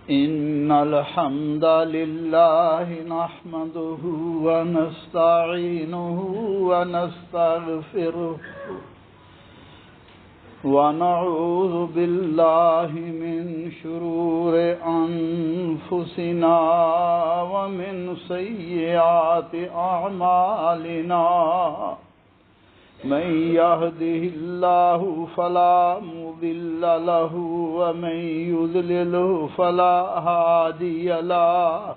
إن الحمد لله نحمده ونستعينه ونستغفره ونعوذ بالله من شرور أنفسنا ومن سيئات أعمالنا من يهده الله فلا مضل له ومن يضلله فلا هادي له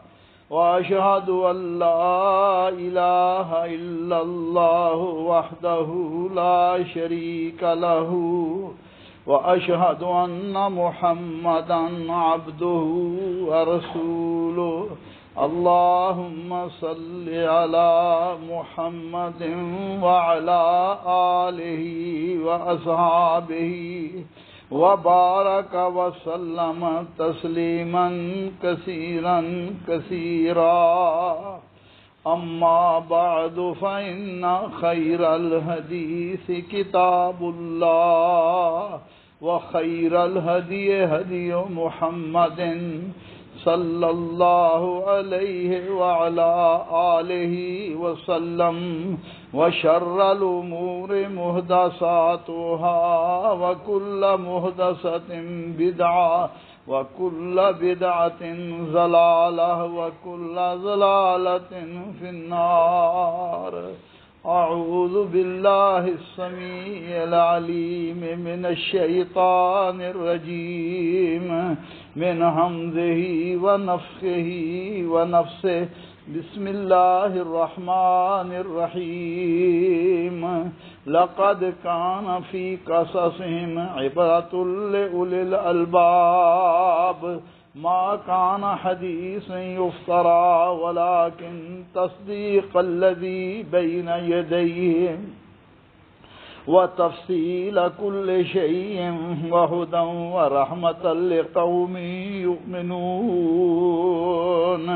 وأشهد أن لا إله إلا الله وحده لا شريك له وأشهد أن محمدا عبده ورسوله اللهم صل على محمد وعلى آله وأصحابه وبارك وسلم تسليما كثيرا كثيرا أما بعد فإن خير الحديث كتاب الله وخير الهدي هدي محمد صلى الله عليه وعلى آله وسلم وشر الأمور محدثاتها وكل محدثة بدعة وكل بدعة ضلالة وكل ضلالة في النار أعوذ بالله السميع العليم من الشيطان الرجيم من همزه ونفخه ونفسه بسم الله الرحمن الرحيم لقد كان في قصصهم عبرة لأولي الألباب ما كان حديثا يفترى ولكن تصديق الذي بين يديه وتفصيل كل شيء وهدى ورحمة لقوم يؤمنون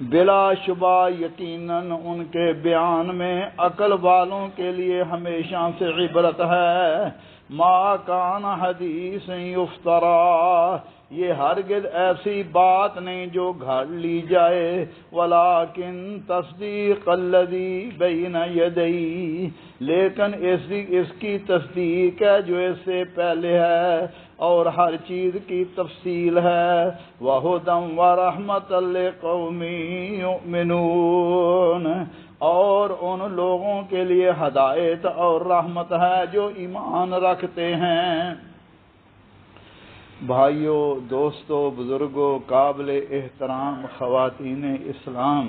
بلا شبہ یقیناً ان کے بیان میں عقل والوں کے لیے ہمیشہ سے عبرت ہے ما کان حدیث یفترا یہ ہرگز ایسی بات نہیں جو گھڑ لی جائے ولیکن تصدیق الذی بین یدی لیکن اس کی تصدیق ہے جو اس سے پہلے ہے اور ہر چیز کی تفصیل ہے وَهُدًى وَرَحْمَةً لِقَوْمٍ يُؤْمِنُونَ اور ان لوگوں کے لیے ہدایت اور رحمت ہے جو ایمان رکھتے ہیں بھائیو دوستو بزرگو قابل احترام خواتین اسلام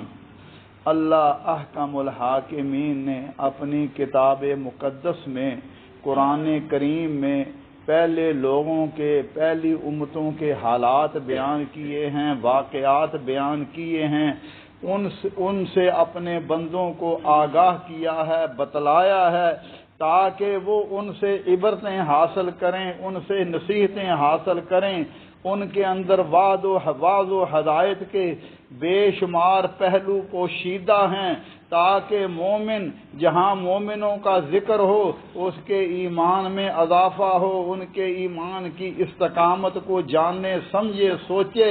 اللہ احکم الحاکمین نے اپنی کتاب مقدس میں قرآن کریم میں پہلے لوگوں کے پہلی امتوں کے حالات بیان کیے ہیں واقعات بیان کیے ہیں ان سے اپنے بندوں کو آگاہ کیا ہے بتلایا ہے تاکہ وہ ان سے عبرتیں حاصل کریں ان سے نصیحتیں حاصل کریں ان کے اندر وعد و ہدایت کے بے شمار پہلو پوشیدہ ہیں تاکہ مومن جہاں مومنوں کا ذکر ہو اس کے ایمان میں اضافہ ہو ان کے ایمان کی استقامت کو جاننے سمجھے سوچے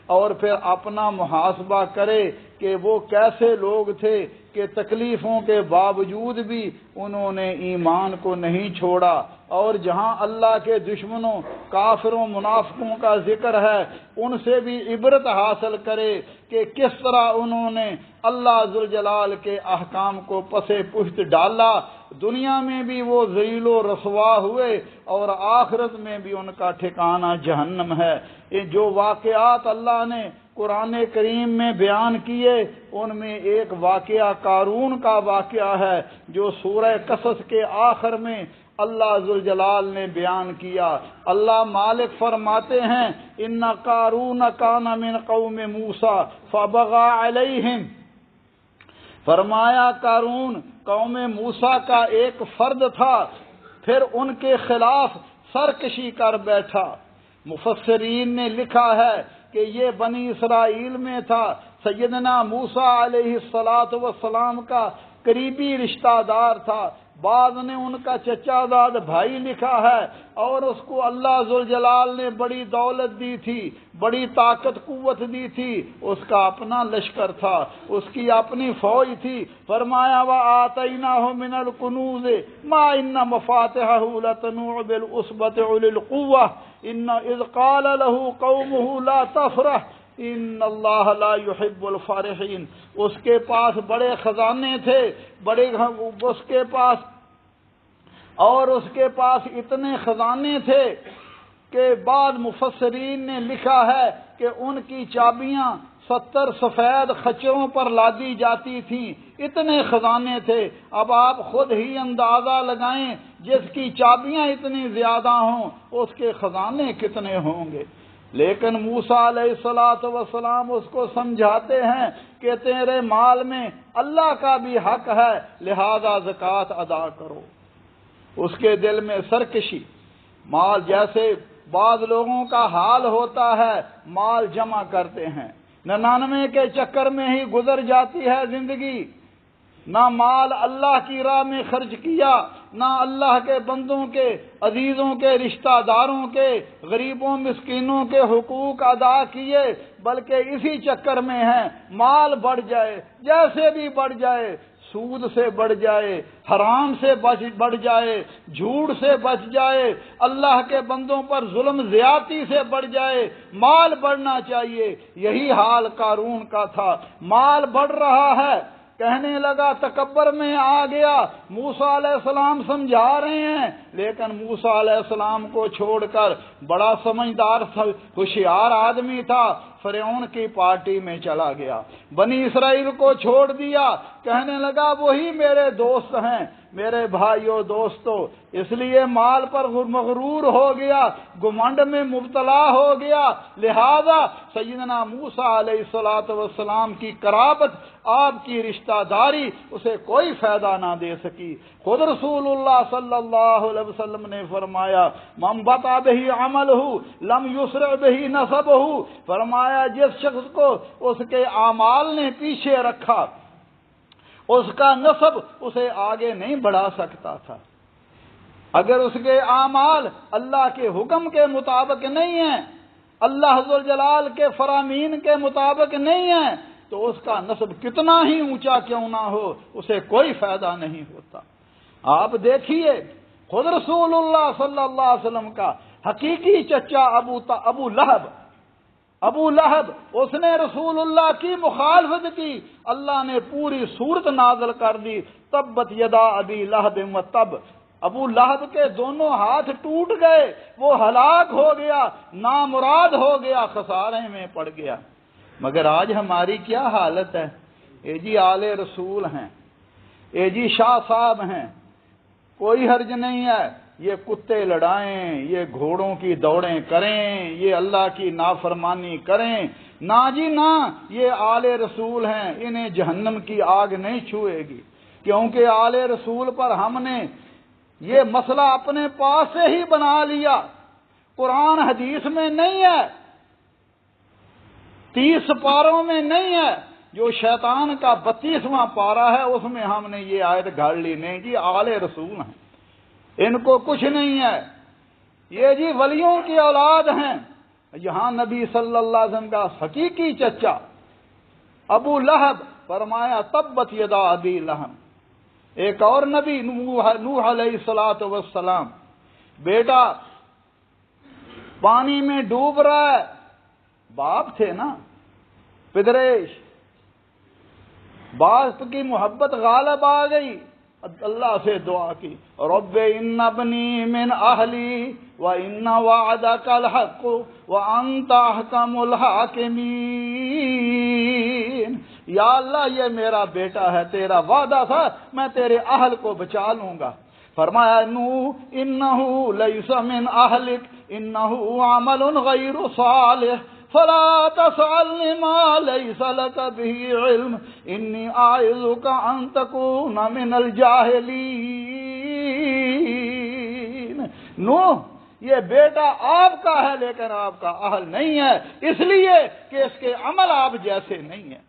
اور پھر اپنا محاسبہ کرے کہ وہ کیسے لوگ تھے کہ تکلیفوں کے باوجود بھی انہوں نے ایمان کو نہیں چھوڑا اور جہاں اللہ کے دشمنوں کافروں منافقوں کا ذکر ہے ان سے بھی عبرت حاصل کرے کہ کس طرح انہوں نے اللہ ذوالجلال کے احکام کو پسے پشت ڈالا دنیا میں بھی وہ ذلیل و رسوا ہوئے اور آخرت میں بھی ان کا ٹھکانہ جہنم ہے یہ جو واقعات اللہ نے قرآن کریم میں بیان کیے ان میں ایک واقعہ قارون کا واقعہ ہے جو سورہ قصص کے آخر میں اللہ ذوالجلال نے بیان کیا اللہ مالک فرماتے ہیں ان قارون کان من قوم موسیٰ فبغى علیہم فرمایا قارون قوم موسیٰ کا ایک فرد تھا پھر ان کے خلاف سرکشی کر بیٹھا مفسرین نے لکھا ہے کہ یہ بنی اسرائیل میں تھا سیدنا موسیٰ علیہ الصلاۃ والسلام کا قریبی رشتہ دار تھا بعض نے ان کا چچا زاد بھائی لکھا ہے، اور اس کو اللہ ذوالجلال نے بڑی دولت دی تھی، بڑی طاقت قوت دی تھی، اس کا اپنا لشکر تھا، اس کی اپنی فوج تھی۔ فرمایا وَآتَيْنَاهُ مِنَ الْكُنُوزِ مَا إِنَّ مَفَاتِحَهُ لَتَنُوءُ بِالْعُصْبَةِ أُولِي الْقُوَّةِ إِنَّ إِذْ قَالَ لَهُ قَوْمُهُ لَا تَفْرَحْ إِنَّ اللَّهَ لَا يُحِبُّ الْفَرِحِينَ۔ اس کے پاس بڑے خزانے تھے، اس کے پاس اتنے خزانے تھے کہ بعض مفسرین نے لکھا ہے کہ ان کی چابیاں 70 سفید خچروں پر لادی جاتی تھیں، اتنے خزانے تھے۔ اب آپ خود ہی اندازہ لگائیں، جس کی چابیاں اتنی زیادہ ہوں اس کے خزانے کتنے ہوں گے۔ لیکن موسیٰ علیہ السلام اس کو سمجھاتے ہیں کہ تیرے مال میں اللہ کا بھی حق ہے، لہذا زکوٰۃ ادا کرو۔ اس کے دل میں سرکشی، مال جیسے بعض لوگوں کا حال ہوتا ہے، مال جمع کرتے ہیں، 99 کے چکر میں ہی گزر جاتی ہے زندگی، نہ مال اللہ کی راہ میں خرچ کیا، نہ اللہ کے بندوں کے، عزیزوں کے، رشتہ داروں کے، غریبوں مسکینوں کے حقوق ادا کیے، بلکہ اسی چکر میں ہیں مال بڑھ جائے، جیسے بھی بڑھ جائے، سود سے بڑھ جائے، حرام سے بڑھ جائے، جھوٹ سے بچ جائے، اللہ کے بندوں پر ظلم زیادتی سے بڑھ جائے، مال بڑھنا چاہیے۔ یہی حال قارون کا تھا، مال بڑھ رہا ہے، کہنے لگا، تکبر میں آ گیا۔ موسیٰ علیہ السلام سمجھا رہے ہیں، لیکن موسیٰ علیہ السلام کو چھوڑ کر بڑا سمجھدار ہوشیار آدمی تھا، فرعون کی پارٹی میں چلا گیا، بنی اسرائیل کو چھوڑ دیا، کہنے لگا وہی میرے دوست ہیں، میرے بھائیوں دوستو، اس لیے مال پر مغرور ہو گیا، گمنڈ میں مبتلا ہو گیا، لہذا سیدنا موسیٰ علیہ السلام کی قرابت، آپ کی رشتہ داری اسے کوئی فائدہ نہ دے سکی۔ خود رسول اللہ صلی اللہ علیہ وسلم نے فرمایا، من بطأ بہ عملہ لم یسرع بہ نسبہ، فرمایا جس شخص کو اس کے اعمال نے پیچھے رکھا، اس کا نسب اسے آگے نہیں بڑھا سکتا تھا۔ اگر اس کے اعمال اللہ کے حکم کے مطابق نہیں ہیں، اللہ ذوالجلال کے فرامین کے مطابق نہیں ہیں، تو اس کا نسب کتنا ہی اونچا کیوں نہ ہو، اسے کوئی فائدہ نہیں ہوتا۔ آپ دیکھیے، خود رسول اللہ صلی اللہ علیہ وسلم کا حقیقی چچا ابو لہب، اس نے رسول اللہ کی مخالفت کی، اللہ نے پوری صورت نازل کر دی، تبت یدا ابی لہب و تب، ابو لہب کے دونوں ہاتھ ٹوٹ گئے، وہ ہلاک ہو گیا، نامراد ہو گیا، خسارے میں پڑ گیا۔ مگر آج ہماری کیا حالت ہے؟ اے جی آل رسول ہیں، اے جی شاہ صاحب ہیں، کوئی حرج نہیں ہے، یہ کتے لڑائیں، یہ گھوڑوں کی دوڑیں کریں، یہ اللہ کی نافرمانی کریں، نہ جی نہ، یہ آل رسول ہیں، انہیں جہنم کی آگ نہیں چھوئے گی، کیونکہ آل رسول پر ہم نے یہ مسئلہ اپنے پاس سے ہی بنا لیا، قرآن حدیث میں نہیں ہے، 30 پاروں میں نہیں ہے، جو شیطان کا 32واں پارہ ہے اس میں ہم نے یہ آیت گھاڑ لی، نہیں جی آل رسول ہیں، ان کو کچھ نہیں ہے، یہ جی ولیوں کی اولاد ہیں۔ یہاں نبی صلی اللہ علیہ وسلم کا حقیقی چچا ابو لہب، فرمایا تبت یدا ابی لہب۔ ایک اور نبی نوح علیہ السلام، بیٹا پانی میں ڈوب رہا ہے، باپ تھے نا، پدریش، باپ کی محبت غالب آ گئی، اللہ سے دعا کی، رب ان ابنی من اہلی وان وعدک الحق وانت احکم الحاکمین، یا اللہ یہ میرا بیٹا ہے، تیرا وعدہ تھا میں تیرے اہل کو بچا لوں گا۔ فرمایا نو انہو لیس من اہلک انہو عمل غیر صالح فلا تسألنی ما لیس لک به علم انی اعظک ان تکون من الجاہلین۔ نوح، یہ بیٹا آپ کا ہے لیکن آپ کا اہل نہیں ہے، اس لیے کہ اس کے عمل آپ جیسے نہیں ہیں۔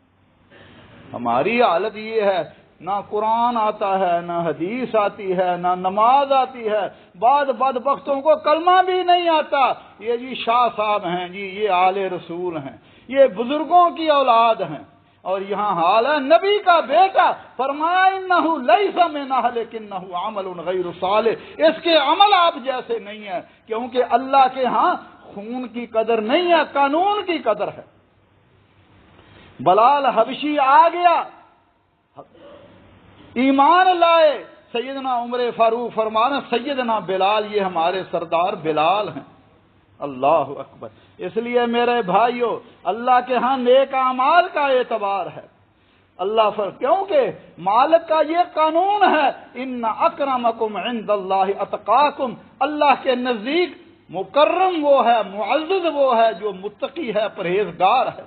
ہماری حالت یہ ہے، نہ قرآن آتا ہے، نہ حدیث آتی ہے، نہ نماز آتی ہے، بعض بدبختوں کو کلمہ بھی نہیں آتا، یہ جی شاہ صاحب ہیں جی، یہ آل رسول ہیں، یہ بزرگوں کی اولاد ہیں، اور یہاں حال ہے نبی کا بیٹا، فرمایا انہو لیس من اہلک انہو عمل غیر صالح، اس کے عمل آپ جیسے نہیں ہے، کیونکہ اللہ کے ہاں خون کی قدر نہیں ہے، قانون کی قدر ہے۔ بلال حبشی آ گیا، ایمان لائے، سیدنا عمر فاروق فرمانا سیدنا بلال یہ ہمارے سردار بلال ہیں۔ اللہ اکبر۔ اس لیے میرے بھائیوں، اللہ کے ہاں نیک اعمال کا اعتبار ہے، کیونکہ مالک کا یہ قانون ہے، ان اکرمکم عند اللہ اتقاکم، اللہ کے نزدیک مکرم وہ ہے، معزز وہ ہے جو متقی ہے، پرہیزگار ہے۔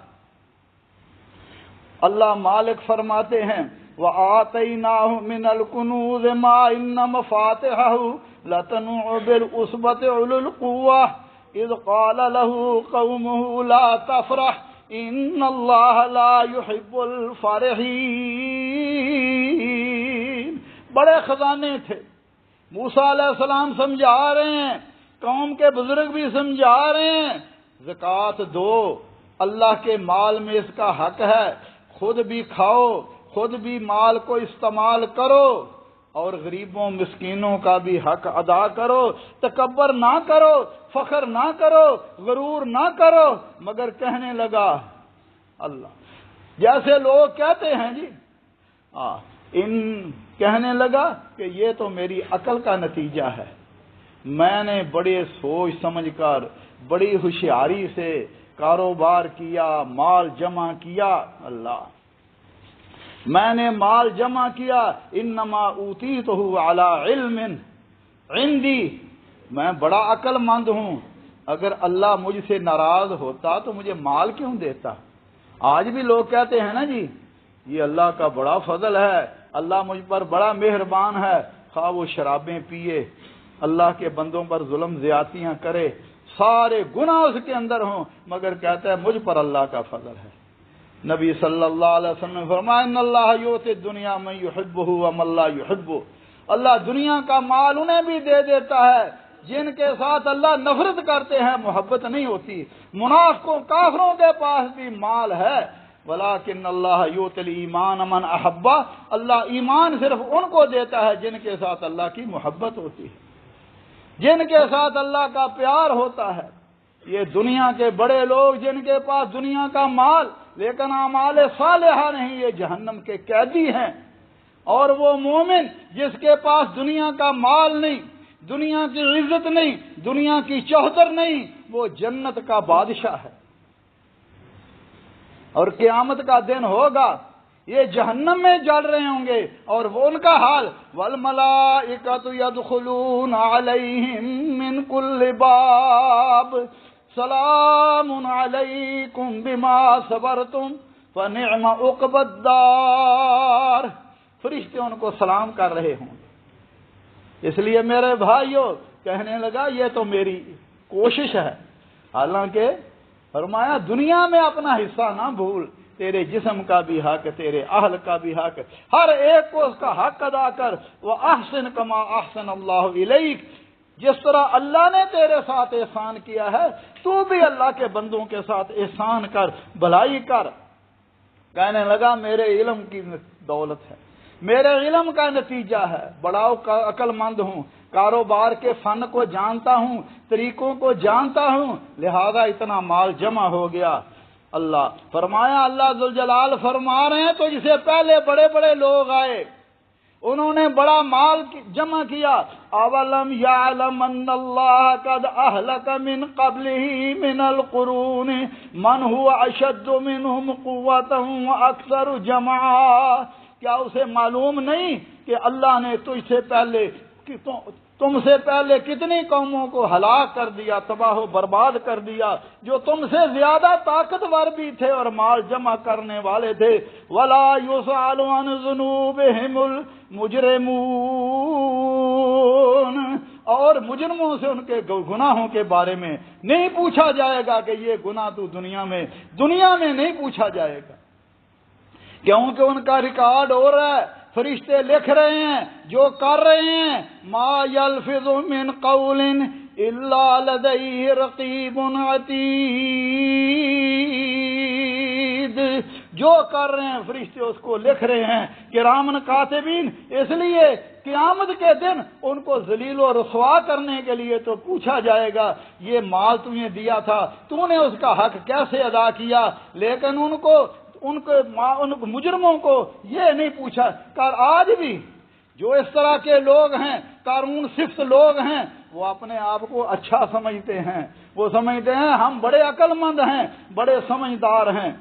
اللہ مالک فرماتے ہیں وَآتَيْنَاهُ مِنَ الْكُنُوزِ مَا إِنَّ مَفَاتِحَهُ لَتَنُوءُ بِالْعُصْبَةِ أُولِي الْقُوَّةِ إِذْ قَالَ لَهُ قَوْمُهُ لَا تَفْرَحْ إِنَّ اللَّهَ لَا يُحِبُّ الْفَرِحِينَ۔ بڑے خزانے تھے، موسیٰ علیہ السلام سمجھا رہے ہیں، قوم کے بزرگ بھی سمجھا رہے ہیں، زکوٰۃ دو، اللہ کے مال میں اس کا حق ہے، خود بھی کھاؤ، خود بھی مال کو استعمال کرو، اور غریبوں مسکینوں کا بھی حق ادا کرو، تکبر نہ کرو، فخر نہ کرو، غرور نہ کرو۔ مگر کہنے لگا اللہ، جیسے لوگ کہتے ہیں جی کہنے لگا کہ یہ تو میری عقل کا نتیجہ ہے، میں نے بڑے سوچ سمجھ کر بڑی ہوشیاری سے کاروبار کیا، مال جمع کیا، اللہ میں نے مال جمع کیا، انما اوتیتہ علی علم عندی، میں بڑا عقل مند ہوں، اگر اللہ مجھ سے ناراض ہوتا تو مجھے مال کیوں دیتا؟ آج بھی لوگ کہتے ہیں نا جی یہ اللہ کا بڑا فضل ہے، اللہ مجھ پر بڑا مہربان ہے، خواہ وہ شرابیں پیے، اللہ کے بندوں پر ظلم زیادتیاں کرے، سارے گناہ اس کے اندر ہوں، مگر کہتا ہے مجھ پر اللہ کا فضل ہے۔ نبی صلی اللہ علیہ وسلم نے فرمایا ان اللہ یؤتی الدنیا من یحبہ ومن لا یحبہ، اللہ دنیا کا مال انہیں بھی دے دیتا ہے جن کے ساتھ اللہ نفرت کرتے ہیں، محبت نہیں ہوتی۔ منافقوں کافروں کے پاس بھی مال ہے، ولکن اللہ یؤتی الایمان من احبہ، اللہ ایمان صرف ان کو دیتا ہے جن کے ساتھ اللہ کی محبت ہوتی ہے، جن کے ساتھ اللہ کا پیار ہوتا ہے۔ یہ دنیا کے بڑے لوگ جن کے پاس دنیا کا مال لیکن اعمال صالحہ نہیں، یہ جہنم کے قیدی ہیں، اور وہ مومن جس کے پاس دنیا کا مال نہیں، دنیا کی عزت نہیں، دنیا کی چوہدر نہیں، وہ جنت کا بادشاہ ہے، اور قیامت کا دن ہوگا یہ جہنم میں جل رہے ہوں گے، اور وہ ان کا حال والملائکۃ یدخلون علیہم من کل باب سلام علیکم بما صبرتم فنعم عقبی الدار، فرشتے ان کو سلام کر رہے ہوں۔ اس لیے میرے بھائیوں کہنے لگا یہ تو میری کوشش ہے، حالانکہ فرمایا دنیا میں اپنا حصہ نہ بھول، تیرے جسم کا بھی حق، تیرے اہل کا بھی حق، ہر ایک کو اس کا حق ادا کر، وَأَحْسِنْ كَمَا أَحْسَنَ اللَّهُ إِلَيْكَ، جس طرح اللہ نے تیرے ساتھ احسان کیا ہے تو بھی اللہ کے بندوں کے ساتھ احسان کر، بھلائی کر۔ کہنے لگا میرے علم کی دولت ہے، میرے علم کا نتیجہ ہے، بڑا عقل مند ہوں، کاروبار کے فن کو جانتا ہوں، طریقوں کو جانتا ہوں، لہذا اتنا مال جمع ہو گیا۔ اللہ فرمایا، اللہ ذوالجلال فرما رہے ہیں تو جسے پہلے بڑے بڑے لوگ آئے انہوں نے بڑا مال جمع کیا، اولم یعلم ان اللہ قد اہلک من قبلہ من القرون من هو اشد منہم قوتا واکثر جمعا، کیا اسے معلوم نہیں کہ اللہ نے تم سے پہلے کتنی قوموں کو ہلاک کر دیا، تباہ و برباد کر دیا، جو تم سے زیادہ طاقتور بھی تھے اور مال جمع کرنے والے تھے۔ وَلَا يُسْأَلُ عَنْ ذُنُوبِهِمُ الْمُجْرِمُونَ، اور مجرموں سے ان کے گناہوں کے بارے میں نہیں پوچھا جائے گا کہ یہ گناہ تو دنیا میں نہیں پوچھا جائے گا، کیونکہ ان کا ریکارڈ ہو رہا ہے فرشتے لکھ رہے ہیں جو کر رہے ہیں، ما یلفظ من قول الا لدیہ رقیب عتید، جو کر رہے ہیں فرشتے اس کو لکھ رہے ہیں کرامن کاتبین، اس لیے قیامت کے دن ان کو ذلیل و رسوا کرنے کے لیے تو پوچھا جائے گا یہ مال تمہیں دیا تھا، تو نے اس کا حق کیسے ادا کیا، لیکن ان کو مجرموں کو یہ نہیں پوچھا۔ آج بھی جو اس طرح کے لوگ ہیں، قارون صفت لوگ ہیں، وہ اپنے آپ کو اچھا سمجھتے ہیں، وہ سمجھتے ہیں ہم بڑے عقل مند ہیں، بڑے سمجھدار ہیں،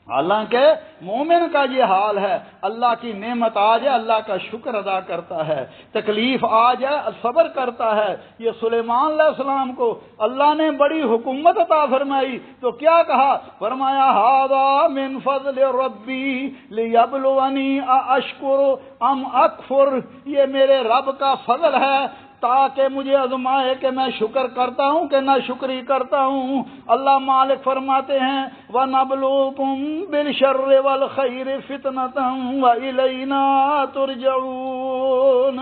حالانکہ مومن کا یہ حال ہے، اللہ کی نعمت آ جائے اللہ کا شکر ادا کرتا ہے، تکلیف آ جائے صبر کرتا ہے۔ یہ سلیمان علیہ السلام کو اللہ نے بڑی حکومت عطا فرمائی تو کیا کہا، فرمایا ھذا من فضل ربی لیبلونی ااشکر ام اکفر، یہ میرے رب کا فضل ہے تاکہ مجھے آزمائے کہ میں شکر کرتا ہوں کہ نہ شکری کرتا ہوں۔ اللہ مالک فرماتے ہیں وَنَبْلُوكُمْ بِالشَّرِّ وَالْخَيْرِ فِتْنَةً وَإِلَيْنَا تُرْجَعُونَ،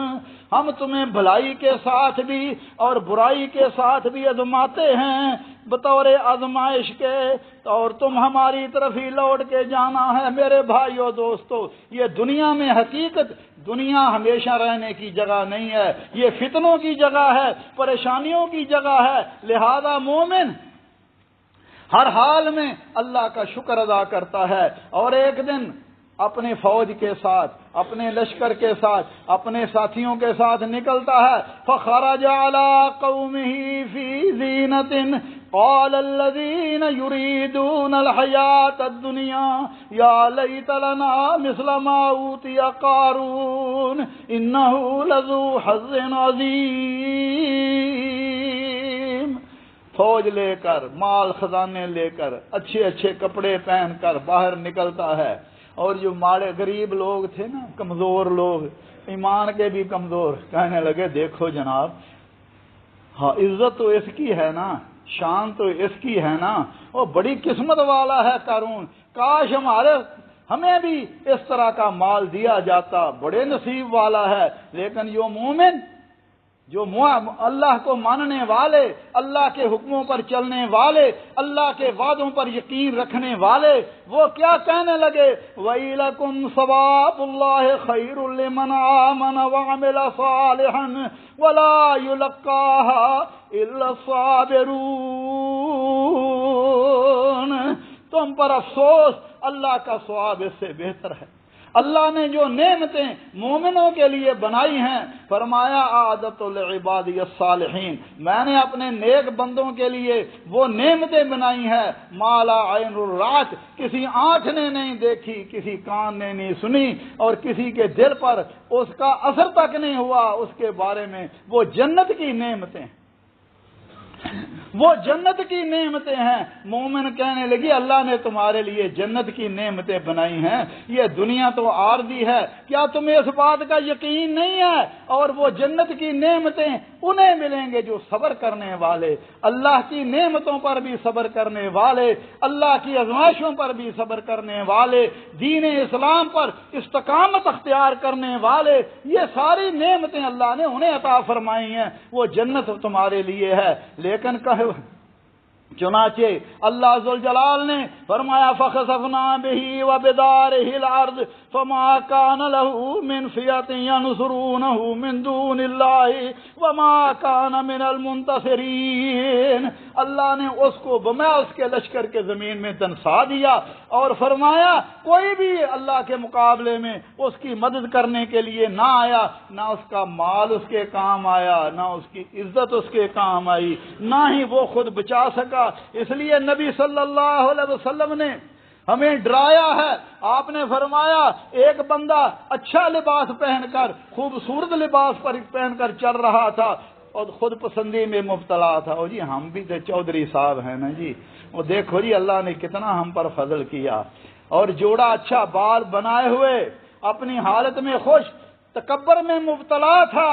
ہم تمہیں بھلائی کے ساتھ بھی اور برائی کے ساتھ بھی آزماتے ہیں بطور آزمائش کے، اور تم ہماری طرف ہی لوٹ کے جانا ہے۔ میرے بھائیو دوستو، یہ دنیا میں حقیقت، دنیا ہمیشہ رہنے کی جگہ نہیں ہے، یہ فتنوں کی جگہ ہے، پریشانیوں کی جگہ ہے، لہذا مومن ہر حال میں اللہ کا شکر ادا کرتا ہے، اور ایک دن اپنے فوج کے ساتھ، اپنے لشکر کے ساتھ، اپنے ساتھیوں کے ساتھ نکلتا ہے۔ فخرج علی قومہ فی زینۃ قال الذین یریدون الحیاۃ الدنیا یا لیت لنا مثل ما اوتی قارون انہ لذو حظ عظیم، فوج لے کر، مال خزانے لے کر، اچھے اچھے کپڑے پہن کر باہر نکلتا ہے، اور جو ماڑے غریب لوگ تھے نا، کمزور لوگ، ایمان کے بھی کمزور، کہنے لگے دیکھو جناب، ہاں عزت تو اس کی ہے نا، شان تو اس کی ہے نا، وہ بڑی قسمت والا ہے قارون، کاش ہمیں بھی اس طرح کا مال دیا جاتا، بڑے نصیب والا ہے۔ لیکن جو مومن، جو اللہ کو ماننے والے، اللہ کے حکموں پر چلنے والے، اللہ کے وعدوں پر یقین رکھنے والے، وہ کیا کہنے لگے، وَيْلَكُمْ ثَوَابُ اللَّهِ خَيْرٌ لِّمَنْ آمَنَ وَعَمِلَ صَالِحًا وَلَا يُلَقَّاهَا إِلَّا الصَّابِرُونَ، تم پر افسوس، اللہ کا ثواب اس سے بہتر ہے۔ اللہ نے جو نعمتیں مومنوں کے لیے بنائی ہیں، فرمایا اعددت لعبادی الصالحین، میں نے اپنے نیک بندوں کے لیے وہ نعمتیں بنائی ہیں ما لا عین رات، کسی آنکھ نے نہیں دیکھی، کسی کان نے نہیں سنی، اور کسی کے دل پر اس کا اثر تک نہیں ہوا اس کے بارے میں، وہ جنت کی نعمتیں، وہ جنت کی نعمتیں ہیں۔ مومن کہنے لگی اللہ نے تمہارے لیے جنت کی نعمتیں بنائی ہیں، یہ دنیا تو عارضی ہے، کیا تمہیں اس بات کا یقین نہیں ہے؟ اور وہ جنت کی نعمتیں انہیں ملیں گے جو صبر کرنے والے، اللہ کی نعمتوں پر بھی صبر کرنے والے، اللہ کی آزمائشوں پر بھی صبر کرنے والے، دین اسلام پر استقامت اختیار کرنے والے، یہ ساری نعمتیں اللہ نے انہیں عطا فرمائی ہیں، وہ جنت تمہارے لیے ہے۔ لیکن چنانچہ اللہ ذوالجلال نے فرمایا فخسفنا به وبداره الارض فما كان له من فئة ينصرونه من دون الله وما كان من المنتصرين، اللہ نے اس کو بما اس کے لشکر کے زمین میں دنسا دیا، اور فرمایا کوئی بھی اللہ کے مقابلے میں اس کی مدد کرنے کے لیے نہ آیا، نہ اس کا مال اس کے کام آیا، نہ اس کی عزت اس کے کام آئی، نہ ہی وہ خود بچا سکا۔ اس لیے نبی صلی اللہ علیہ وسلم نے ہمیں ڈرایا ہے، آپ نے فرمایا ایک بندہ اچھا لباس پہن کر، خوبصورت لباس پر پہن کر چل رہا تھا اور خود پسندی میں مبتلا تھا، اور جی ہم بھی تو چودھری صاحب ہیں نا جی، وہ دیکھو جی اللہ نے کتنا ہم پر فضل کیا، اور جوڑا اچھا بال بنائے ہوئے اپنی حالت میں خوش، تکبر میں مبتلا تھا،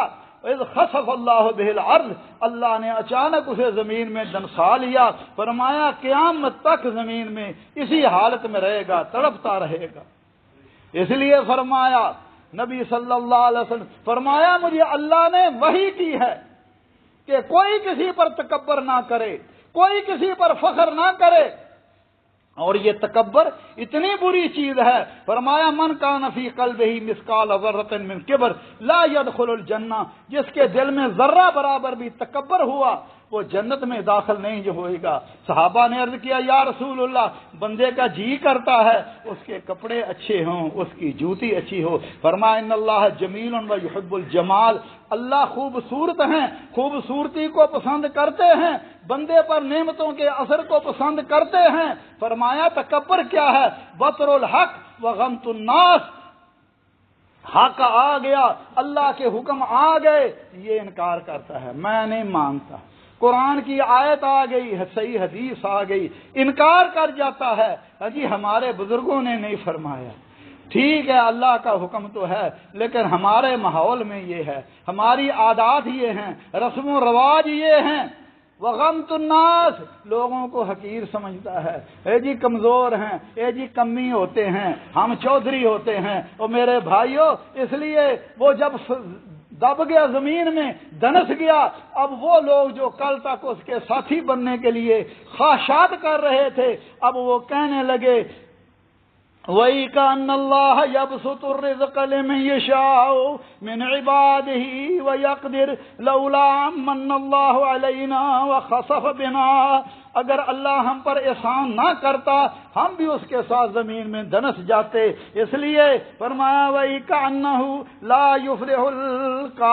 اذ خسف اللہ بہ الارض، اللہ نے اچانک اسے زمین میں دنسا لیا، فرمایا قیامت تک زمین میں اسی حالت میں رہے گا، تڑپتا رہے گا۔ اس لیے فرمایا نبی صلی اللہ علیہ وسلم فرمایا مجھے اللہ نے وحی کی ہے کہ کوئی کسی پر تکبر نہ کرے، کوئی کسی پر فخر نہ کرے، اور یہ تکبر اتنی بری چیز ہے، فرمایا من کان فی قلبہ مثقال ذرۃ من کبر لا يدخل الجنہ، جس کے دل میں ذرہ برابر بھی تکبر ہوا وہ جنت میں داخل نہیں جو ہوئے گا۔ صحابہ نے عرض کیا یا رسول اللہ، بندے کا جی کرتا ہے اس کے کپڑے اچھے ہوں، اس کی جوتی اچھی ہو، فرمایا ان اللہ جمیل و یحب الجمال، اللہ خوبصورت ہیں، خوبصورتی کو پسند کرتے ہیں، بندے پر نعمتوں کے اثر کو پسند کرتے ہیں۔ فرمایا تکبر کیا ہے؟ بطر الحق و غمت الناس، حق آ گیا، اللہ کے حکم آ گئے، یہ انکار کرتا ہے، میں نہیں مانتا، قرآن کی آیت آ گئی، صحیح حدیث آ گئی، انکار کر جاتا ہے، جی ہمارے بزرگوں نے نہیں فرمایا۔ ٹھیک ہے اللہ کا حکم تو ہے، لیکن ہمارے ماحول میں یہ ہے، ہماری عادات یہ ہیں، رسم و رواج یہ ہیں۔ وغمت الناس، لوگوں کو حقیر سمجھتا ہے، اے جی کمزور ہیں، اے جی کمی ہوتے ہیں، ہم چودھری ہوتے ہیں۔ اور میرے بھائیوں، اس لیے وہ جب دب گیا زمین میں، دنس گیا، اب وہ لوگ جو کل تک اس کے ساتھی بننے کے لیے خواہشات کر رہے تھے، اب وہ کہنے لگے وَإِكَأَنَّ اللَّهَ يَبْسُطُ الرِّزْقَ لِمَن يَشَاءُ مِنْ عِبَادِهِ وَيَقْدِرُ لَوْلَا مَنَّ اللَّهُ عَلَيْنَا وَخَسَفَ بِنَا، اگر اللہ ہم پر احسان نہ کرتا ہم بھی اس کے ساتھ زمین میں دنس جاتے۔ اس لیے فرمایا وَإِكَأَنَّهُ لَا يُفْلِحُ الْكَافِرُونَ،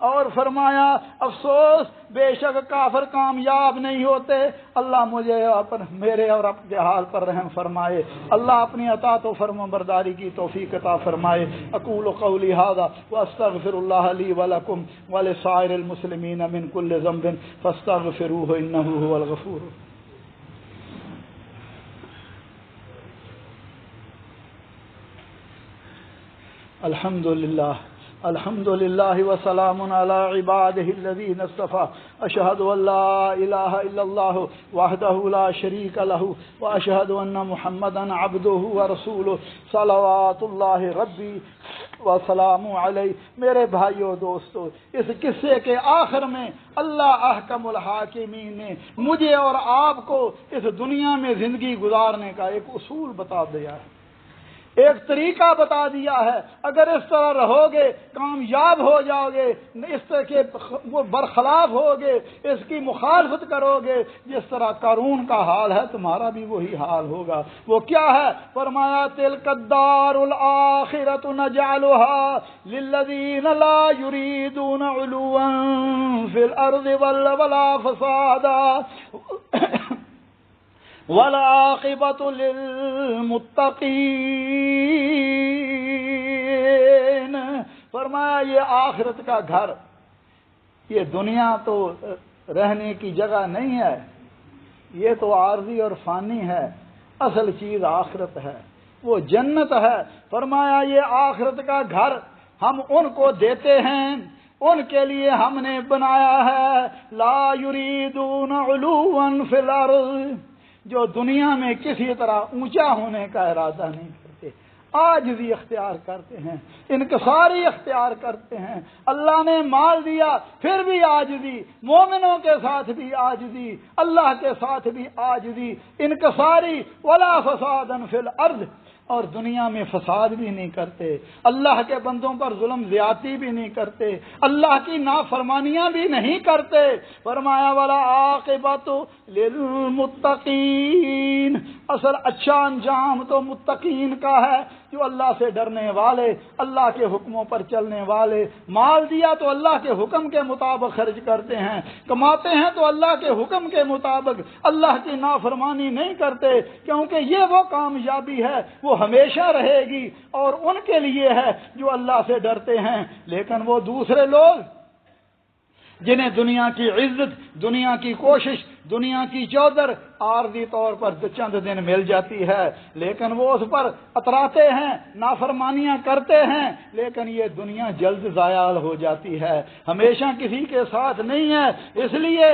اور فرمایا افسوس، بے شک کافر کامیاب نہیں ہوتے۔ اللہ مجھے میرے اور اپنے حال پر رحم فرمائے، اللہ اپنی اطاعت و فرما برداری کی توفیق عطا فرمائے۔ اقول قولی ھذا واستغفر اللہ لی ولکم ولسائر المسلمین من کل ذنب فاستغفروہ انہ هو الغفور۔ الحمد للہ وسلام علی عبادہ الذین اصطفیٰ، اشہد ان لا الہ الا اللہ وحدہ لا شریک لہ واشہد ان محمدا عبدہ ورسولہ صلوات اللہ ربی وسلام علیہ۔ میرے بھائیو دوستو، اس قصے کے آخر میں اللہ احکم الحاکمین نے مجھے اور آپ کو اس دنیا میں زندگی گزارنے کا ایک اصول بتا دیا ہے، ایک طریقہ بتا دیا ہے۔ اگر اس طرح رہو گے کامیاب ہو جاؤ گے، اس طرح کے وہ برخلاف ہوگے، اس کی مخالفت کرو گے، جس طرح قارون کا حال ہے تمہارا بھی وہی حال ہوگا۔ وہ کیا ہے؟ فرمایا تلک الدار الآخرۃ نجعلها للذین لا یریدون علوا فی الارض ولا فسادا والعاقبۃ للمتقین۔ فرمایا یہ آخرت کا گھر، یہ دنیا تو رہنے کی جگہ نہیں ہے، یہ تو عارضی اور فانی ہے، اصل چیز آخرت ہے، وہ جنت ہے۔ فرمایا یہ آخرت کا گھر ہم ان کو دیتے ہیں، ان کے لیے ہم نے بنایا ہے لا یریدون علوا فی الارض، جو دنیا میں کسی طرح اونچا ہونے کا ارادہ نہیں کرتے، عاجزی اختیار کرتے ہیں، انکساری اختیار کرتے ہیں۔ اللہ نے مال دیا پھر بھی عاجزی، مومنوں کے ساتھ بھی عاجزی، اللہ کے ساتھ بھی عاجزی، انکساری، ولا فسادا فی الارض، اور دنیا میں فساد بھی نہیں کرتے، اللہ کے بندوں پر ظلم زیادتی بھی نہیں کرتے، اللہ کی نافرمانیاں بھی نہیں کرتے۔ فرمایا ولا عاقبۃ للمتقین، اصل اچھا انجام تو متقین کا ہے، جو اللہ سے ڈرنے والے، اللہ کے حکموں پر چلنے والے۔ مال دیا تو اللہ کے حکم کے مطابق خرچ کرتے ہیں، کماتے ہیں تو اللہ کے حکم کے مطابق، اللہ کی نافرمانی نہیں کرتے، کیونکہ یہ وہ کامیابی ہے، وہ ہمیشہ رہے گی، اور ان کے لیے ہے جو اللہ سے ڈرتے ہیں۔ لیکن وہ دوسرے لوگ جنہیں دنیا کی عزت، دنیا کی کوشش، دنیا کی چودر عارضی طور پر چند دن مل جاتی ہے، لیکن وہ اس پر اتراتے ہیں، نافرمانیاں کرتے ہیں، لیکن یہ دنیا جلد زوال ہو جاتی ہے، ہمیشہ کسی کے ساتھ نہیں ہے۔ اس لیے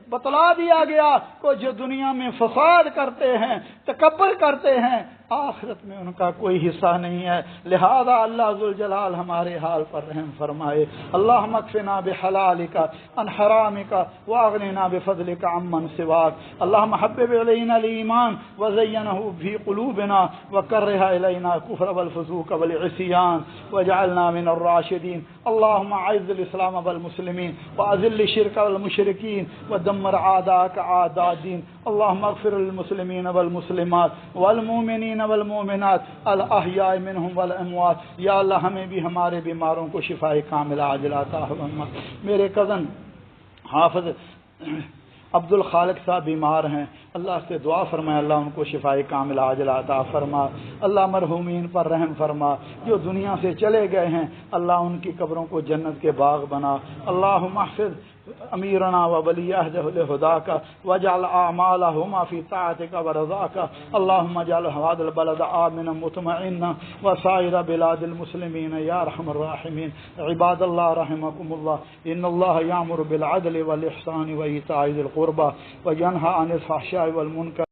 بتلا دیا گیا کہ جو دنیا میں فساد کرتے ہیں، تکبر کرتے ہیں، آخرت میں ان کا کوئی حصہ نہیں ہے۔ لہذا اللہ ذوالجلال ہمارے حال پر رحم فرمائے۔ اللہم اکفنا بحلالک عن حرامک واغننا بفضلک عمن سواک۔ اللہم حبب الینا الایمان وزینہ فی قلوبنا وکرہ الینا الکفر والفسوق والعصیان واجعلنا من الراشدین۔ اللہم اعز الاسلام والمسلمین واذل الشرک والمشرکین ودمر اعداءک اعداء الدین۔ اللہم اغفر للمسلمین والمسلمات والمؤمنین والمؤمنات الاحیاء منہم والاموات۔ یا اللہ ہمیں بھی ہمارے بیماروں کو شفائے کاملہ عاجلہ عطا فرما۔ میرے کزن حافظ عبد الخالق صاحب بیمار ہیں، اللہ سے دعا فرمائے اللہ ان کو شفائے کاملہ عاجلہ عطا فرما۔ اللہ مرحومین پر رحم فرما، جو دنیا سے چلے گئے ہیں اللہ ان کی قبروں کو جنت کے باغ بنا۔ اللہم احفظ امیرنا وولی عہدہ لہداک واجعل اعمالہما فی طاعتک ورضاک۔ اللہم اجعل هذا البلد آمنا مطمئنا وسائر بلاد المسلمین یا ارحم الراحمین۔ عباد اللہ رحمکم اللہ، ان اللہ یامر بالعدل والاحسان وایتاء ذی القربى وینہی عن الفحشاء والمنکر